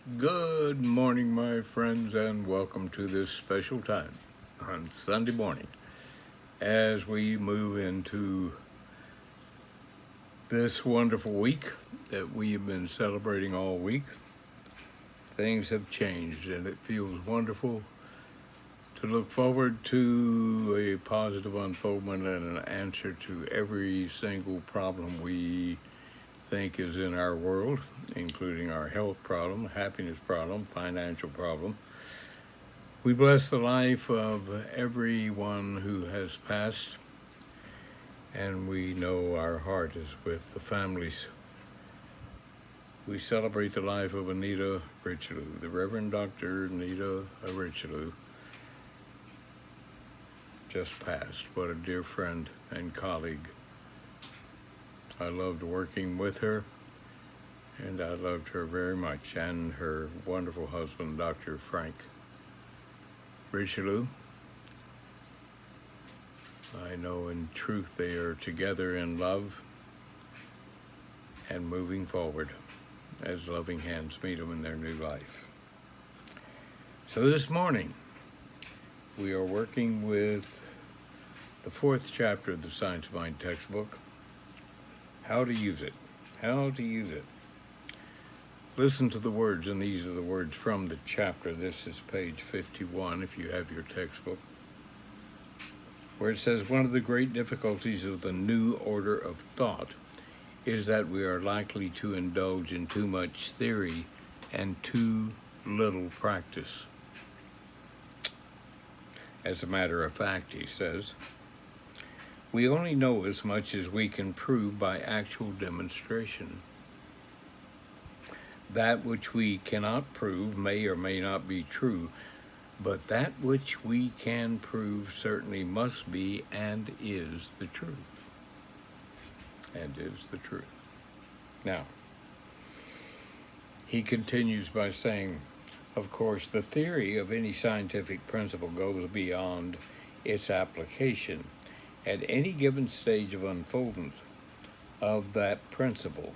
Good morning, my friends, and welcome to this special time on Sunday morning as we move into this wonderful week that we have been celebrating all week. Things have changed, and it feels wonderful to look forward to a positive unfoldment and an answer to every single problem we think is in our world, including our health problem, happiness problem, financial problem. We bless the life of everyone who has passed, and we know our heart is with the families. We celebrate the life of Anita Richelieu, the Reverend Dr. Anita Richelieu, just passed. What a dear friend and colleague. I loved working with her, and I loved her very much, and her wonderful husband, Dr. Frank Richelieu. I know in truth they are together in love and moving forward as loving hands meet them in their new life. So this morning, we are working with the fourth chapter of the Science of Mind textbook, How to Use It. How to use it. Listen to the words, and these are the words from the chapter. This is page 51 if you have your textbook, where it says, one of the great difficulties of the new order of thought is that we are likely to indulge in too much theory and too little practice. As a matter of fact, he says, we only know as much as we can prove by actual demonstration. That which we cannot prove may or may not be true, but that which we can prove certainly must be and is the truth. And is the truth. Now, he continues by saying, of course, the theory of any scientific principle goes beyond its application at any given stage of unfoldment of that principle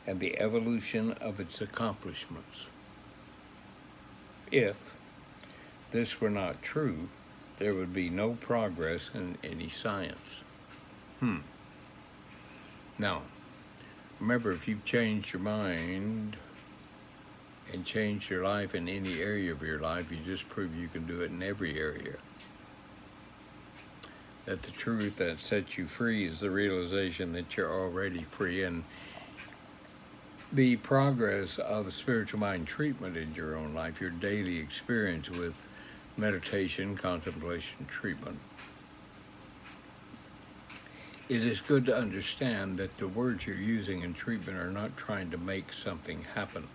and the evolution of its accomplishments. If this were not true, there would be no progress in any science. Now, remember, if you've changed your mind and changed your life in any area of your life, you just prove you can do it in every area. That the truth that sets you free is the realization that you're already free, and the progress of spiritual mind treatment in your own life, your daily experience with meditation, contemplation, treatment. It is good to understand that the words you're using in treatment are not trying to make something happen.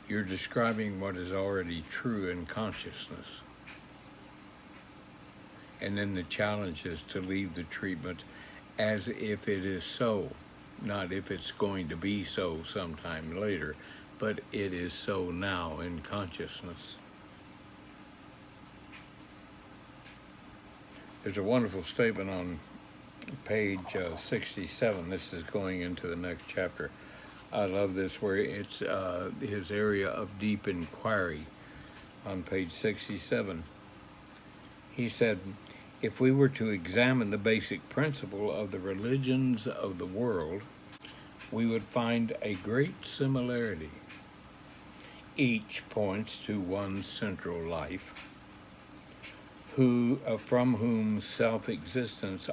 You're describing what is already true in consciousness. And then the challenge is to leave the treatment as if it is so, not if it's going to be so sometime later, but it is so now in consciousness. There's a wonderful statement on page 67. This is going into the next chapter. I love this, where it's his area of deep inquiry on page 67. He said, if we were to examine the basic principle of the religions of the world, we would find a great similarity. Each points to one central life, from whom self-existence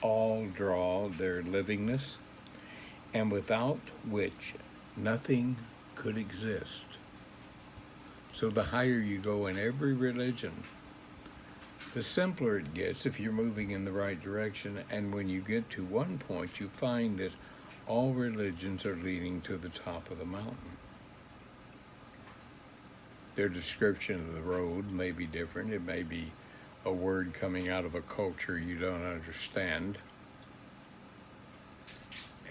all draw their livingness, and without which nothing could exist. So the higher you go in every religion, the simpler it gets if you're moving in the right direction, and when you get to one point, you find that all religions are leading to the top of the mountain. Their description of the road may be different. It may be a word coming out of a culture you don't understand,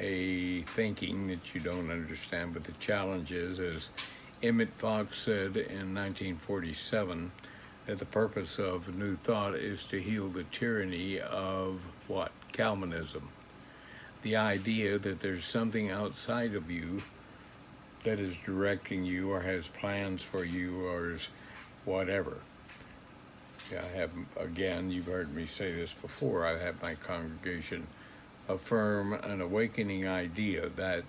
a thinking that you don't understand, but the challenge is, as Emmett Fox said in 1947, that the purpose of New Thought is to heal the tyranny of what? Calvinism. The idea that there's something outside of you that is directing you or has plans for you or is whatever. Yeah, I have, again, you've heard me say this before, I have my congregation affirm an awakening idea that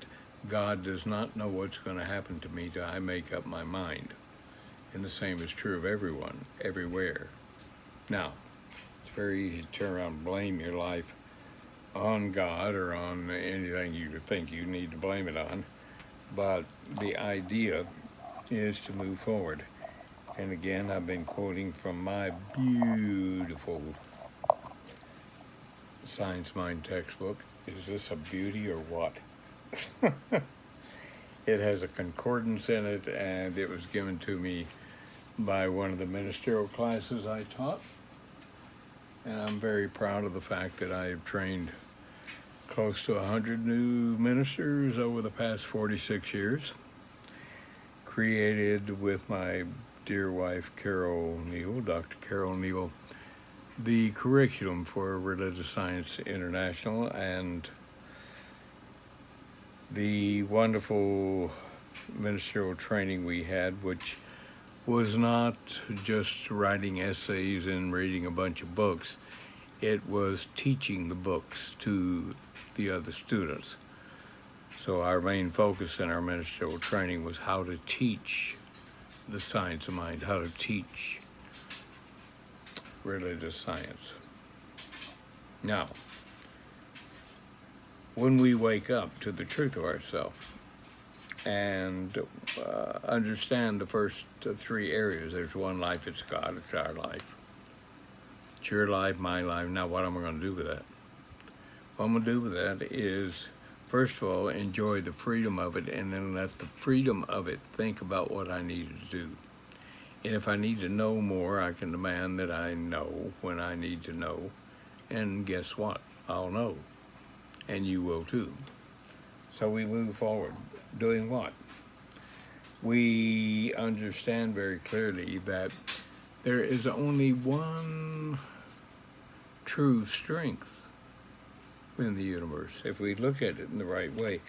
God does not know what's going to happen to me till I make up my mind. And the same is true of everyone, everywhere. Now, it's very easy to turn around and blame your life on God or on anything you think you need to blame it on. But the idea is to move forward. And again, I've been quoting from my beautiful Science Mind textbook. Is this a beauty or what? It has a concordance in it, and it was given to me by one of the ministerial classes I taught. And I'm very proud of the fact that I've trained close to 100 new ministers over the past 46 years, created with my dear wife, Carol Neal, Dr. Carol Neal, the curriculum for Religious Science International and the wonderful ministerial training we had, which was not just writing essays and reading a bunch of books. It was teaching the books to the other students. So our main focus in our ministerial training was how to teach the science of mind, how to teach religious science. Now, when we wake up to the truth of ourselves and understand the first three areas, there's one life, it's God, it's our life. It's your life, my life. Now, what am I going to do with that? What I'm going to do with that is, first of all, enjoy the freedom of it, and then let the freedom of it think about what I need to do. And if I need to know more, I can demand that I know when I need to know. And guess what? I'll know. And you will too. So we move forward. Doing what? We understand very clearly that there is only one true strength in the universe, if we look at it in the right way.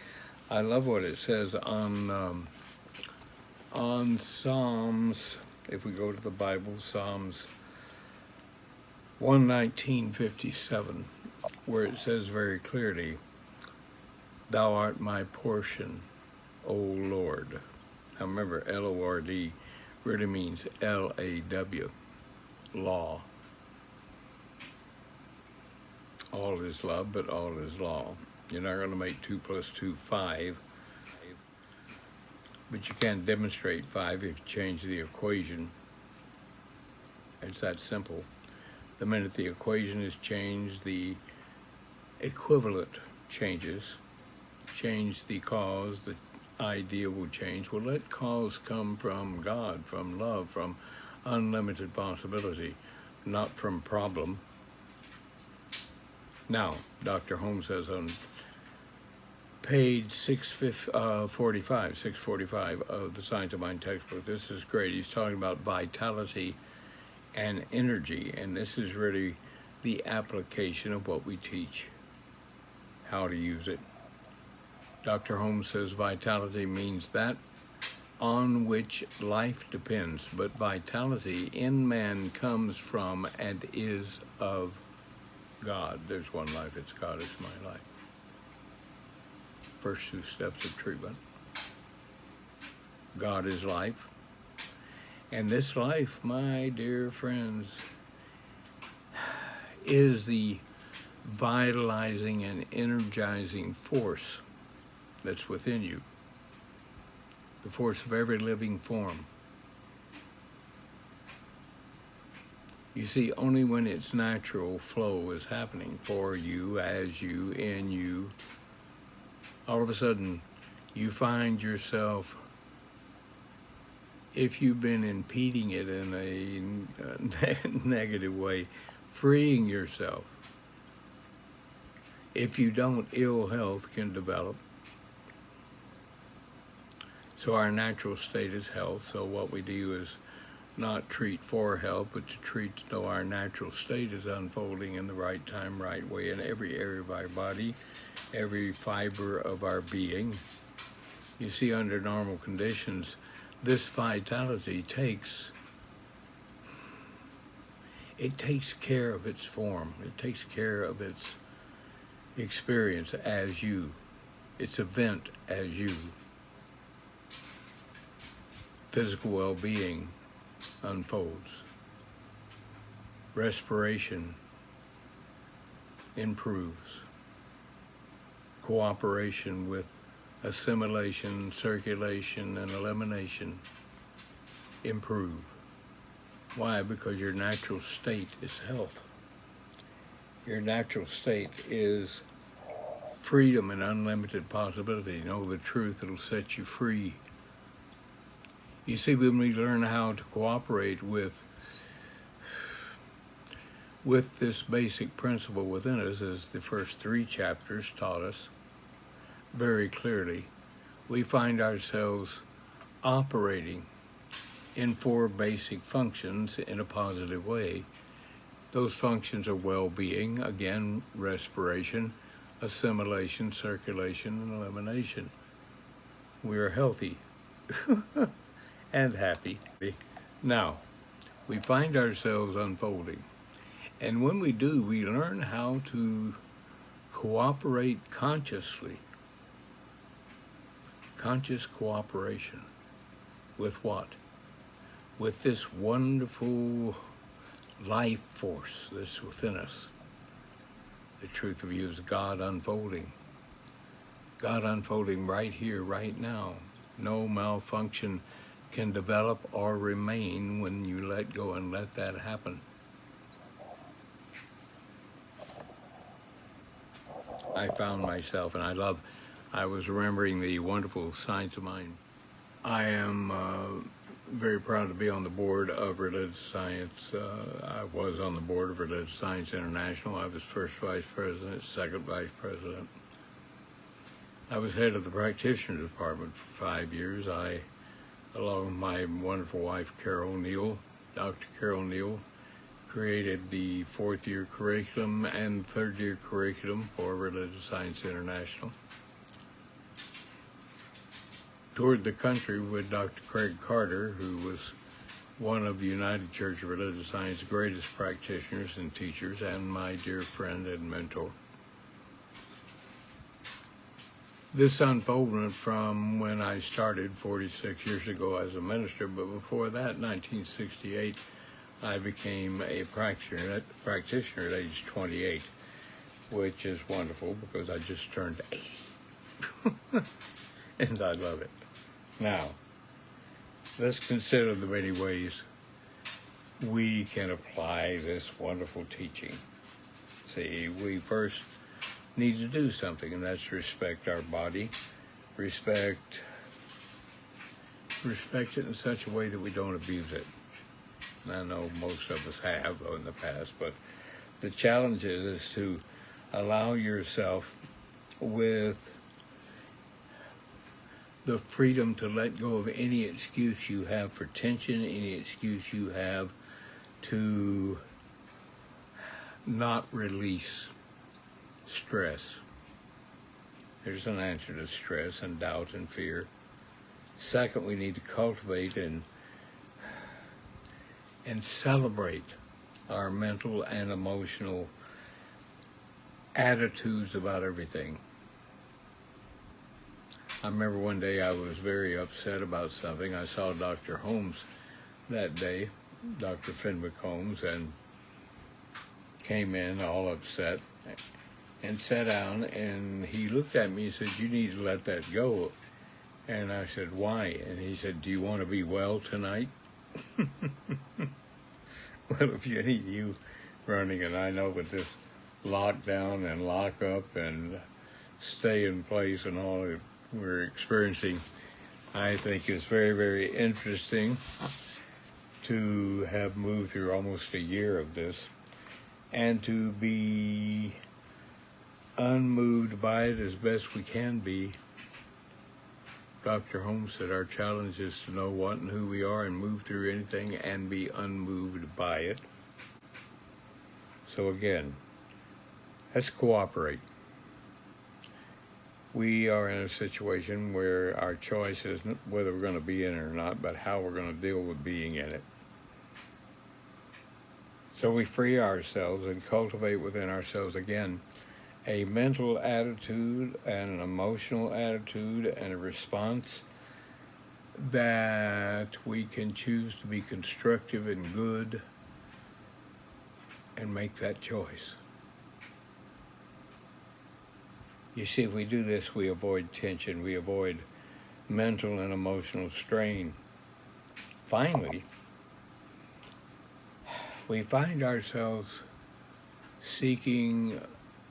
I love what it says on Psalms, if we go to the Bible, Psalms 119:57, where it says very clearly, "Thou art my portion, O Lord." Now remember, L-O-R-D really means L-A-W, law. All is love, but all is law. You're not going to make 2 + 2 5, but you can demonstrate 5 if you change the equation. It's that simple. The minute the equation is changed, the equivalent changes. Change the cause, the idea will change. Well, let cause come from God, from love, from unlimited possibility, not from problem. Now, Dr. Holmes says on page 645 of the Science of Mind textbook, this is great. He's talking about vitality and energy, and this is really the application of what we teach, how to use it. Dr. Holmes says vitality means that on which life depends, but vitality in man comes from and is of God. There's one life, it's God, it's my life. First 2 steps of treatment. God is life. And this life, my dear friends, is the vitalizing and energizing force that's within you. The force of every living form. You see, only when its natural flow is happening for you, as you, in you, all of a sudden you find yourself, if you've been impeding it in a negative way, freeing yourself. If you don't, ill health can develop. So our natural state is health. So what we do is not treat for health, but to treat to know our natural state is unfolding in the right time, right way, in every area of our body, every fiber of our being. You see, under normal conditions, this vitality takes care of its form. It takes care of its experience as you, its event as you. Physical well-being unfolds. Respiration improves. Cooperation with assimilation, circulation, and elimination improve. Why? Because your natural state is health. Your natural state is freedom and unlimited possibility. Know the truth, it'll set you free. You see, when we learn how to cooperate with this basic principle within us, as the first 3 chapters taught us very clearly, we find ourselves operating in 4 basic functions in a positive way. Those functions are well-being, again, respiration, assimilation, circulation, and elimination. We are healthy and happy. Now, we find ourselves unfolding. And when we do, we learn how to cooperate consciously. Conscious cooperation. With what? With this wonderful life force that's within us. The truth of you is God unfolding. God unfolding right here, right now. No malfunction can develop or remain when you let go and let that happen. I found myself, and I was remembering the wonderful Science of Mind. I am very proud to be on the board of Religious Science. I was on the board of Religious Science International. I was first vice president, second vice president. I was head of the practitioner department for 5 years. I, along with my wonderful wife, Carol Neal, Dr. Carol Neal, created the 4th-year curriculum and 3rd-year curriculum for Religious Science International. Toured the country with Dr. Craig Carter, who was one of the United Church of Religious Science's greatest practitioners and teachers, and my dear friend and mentor. This unfoldment from when I started 46 years ago as a minister, but before that, 1968, I became a practitioner at age 28, which is wonderful because I just turned 80. And I love it. Now, let's consider the many ways we can apply this wonderful teaching. See, we first need to do something, and that's respect our body, respect it in such a way that we don't abuse it. I know most of us have in the past, but the challenge is to allow yourself with the freedom to let go of any excuse you have for tension, any excuse you have to not release stress. There's an answer to stress and doubt and fear. Second, we need to cultivate and celebrate our mental and emotional attitudes about everything. I remember one day I was very upset about something. I saw Dr. Holmes that day, Dr. Fenwick Holmes, and came in all upset and sat down, and he looked at me and said, "You need to let that go." And I said, "Why?" And he said, "Do you want to be well tonight?" Well, if you running, and I know with this lockdown and lock up and stay in place and all that we're experiencing, I think it's very, very interesting to have moved through almost a year of this and to be unmoved by it as best we can be. Dr. Holmes said our challenge is to know what and who we are and move through anything and be unmoved by it. So again, let's cooperate. We are in a situation where our choice isn't whether we're going to be in it or not, but how we're going to deal with being in it. So we free ourselves and cultivate within ourselves again a mental attitude and an emotional attitude and a response that we can choose to be constructive and good and make that choice. You see, if we do this, we avoid tension, we avoid mental and emotional strain. Finally, we find ourselves seeking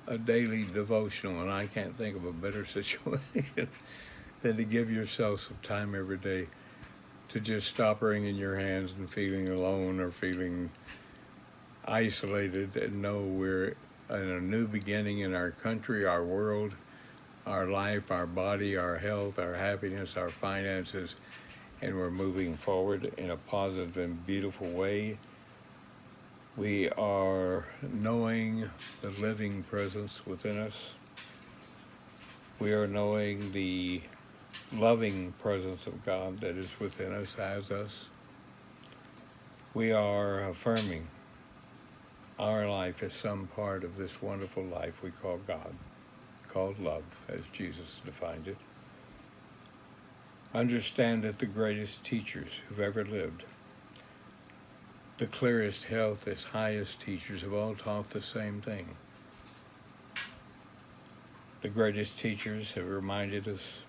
a daily devotional, and I can't think of a better situation than to give yourself some time every day to just stop wringing your hands and feeling alone or feeling isolated, and know we're in a new beginning in our country, our world, our life, our body, our health, our happiness, our finances, and we're moving forward in a positive and beautiful way. We are knowing the living presence within us. We are knowing the loving presence of God that is within us, as us. We are affirming our life as some part of this wonderful life we call God, called love, as Jesus defined it. Understand that the greatest teachers who've ever lived, the clearest, healthiest, highest teachers have all taught the same thing. The greatest teachers have reminded us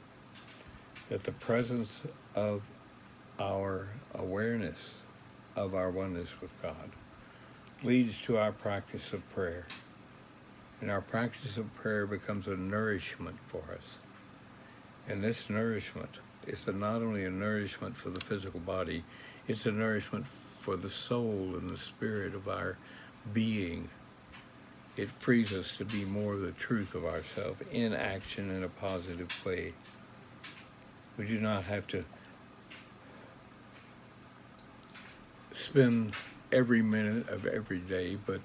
that the presence of our awareness of our oneness with God leads to our practice of prayer. And our practice of prayer becomes a nourishment for us. And this nourishment is not only a nourishment for the physical body, it's a nourishment for the soul and the spirit of our being. It frees us to be more of the truth of ourselves in action in a positive way. We do not have to spend every minute of every day, but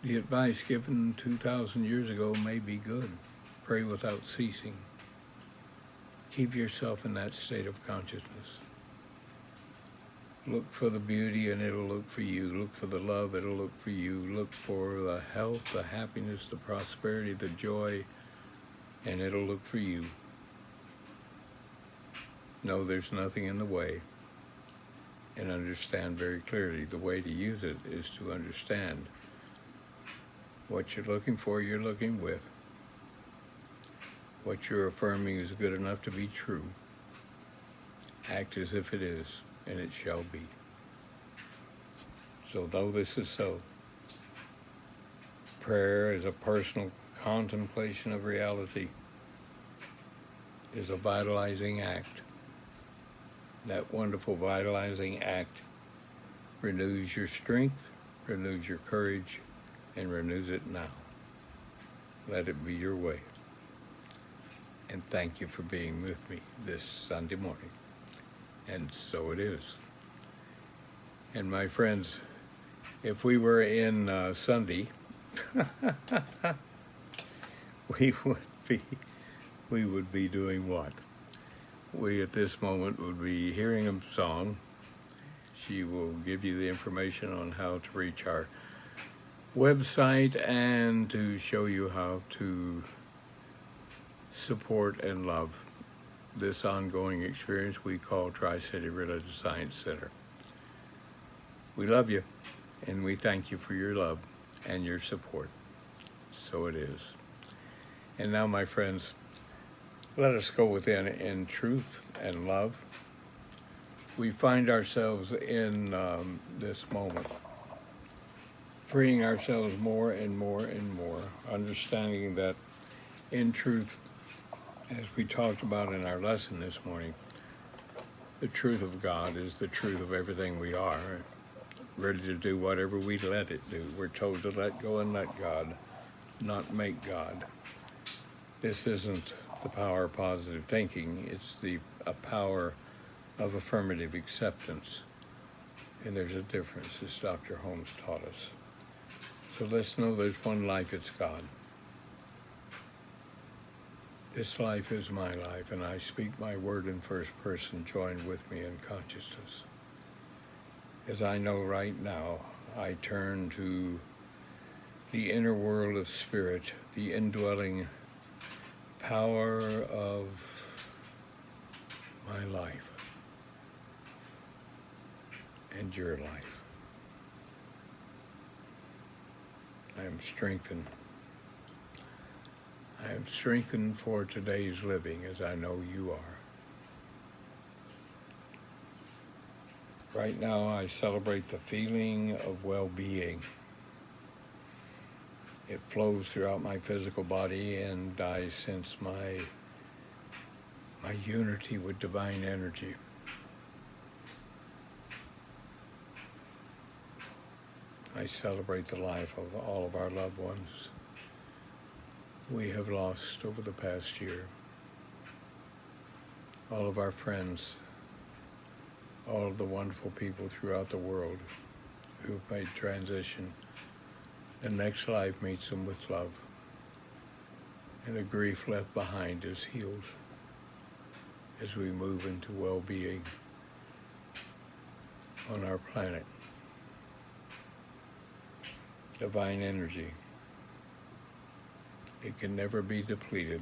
the advice given 2,000 years ago may be good. Pray without ceasing. Keep yourself in that state of consciousness. Look for the beauty and it'll look for you. Look for the love, it'll look for you. Look for the health, the happiness, the prosperity, the joy, and it'll look for you. No, there's nothing in the way. And understand very clearly the way to use it is to understand what you're looking for, you're looking with. What you're affirming is good enough to be true. Act as if it is, and it shall be. So though this is so, prayer is a personal contemplation of reality, is a vitalizing act. That wonderful vitalizing act renews your strength, renews your courage, and renews it now. Let it be your way. And thank you for being with me this Sunday morning. And so it is. And my friends, if we were in Sunday, we would be doing what? We at this moment would be hearing a song. She will give you the information on how to reach our website and to show you how to support and love this ongoing experience we call Tri-City Religious Science Center. We love you, and we thank you for your love and your support. So it is. And now, my friends, let us go within in truth and love. We find ourselves in this moment, freeing ourselves more and more and more, understanding that in truth, as we talked about in our lesson this morning, the truth of God is the truth of everything we are, ready to do whatever we let it do. We're told to let go and let God, not make God. This isn't the power of positive thinking, it's a power of affirmative acceptance. And there's a difference, as Dr. Holmes taught us. So let's know there's one life, it's God. This life is my life, and I speak my word in first person, joined with me in consciousness. As I know right now, I turn to the inner world of spirit, the indwelling power of my life and your life. I am strengthened. I am strengthened for today's living, as I know you are. Right now, I celebrate the feeling of well-being. It flows throughout my physical body, and I sense my unity with divine energy. I celebrate the life of all of our loved ones we have lost over the past year. All of our friends, all of the wonderful people throughout the world who have made transition. The next life meets them with love, and the grief left behind is healed as we move into well-being on our planet. Divine energy, it can never be depleted.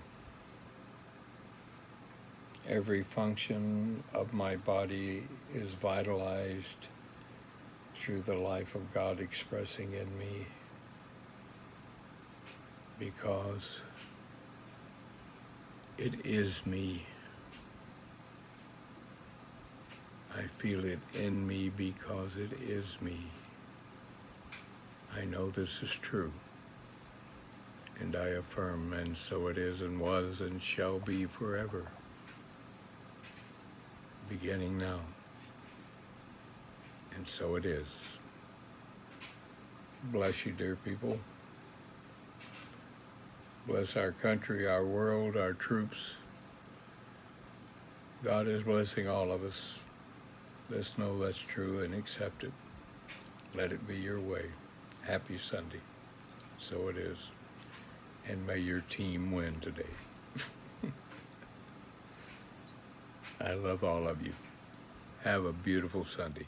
Every function of my body is vitalized through the life of God expressing in me, because it is me. I feel it in me because it is me. I know this is true, and I affirm, and so it is and was and shall be forever, beginning now, and so it is. Bless you, dear people. Bless our country, our world, our troops. God is blessing all of us. Let's know that's true and accept it. Let it be your way. Happy Sunday. So it is. And may your team win today. I love all of you. Have a beautiful Sunday.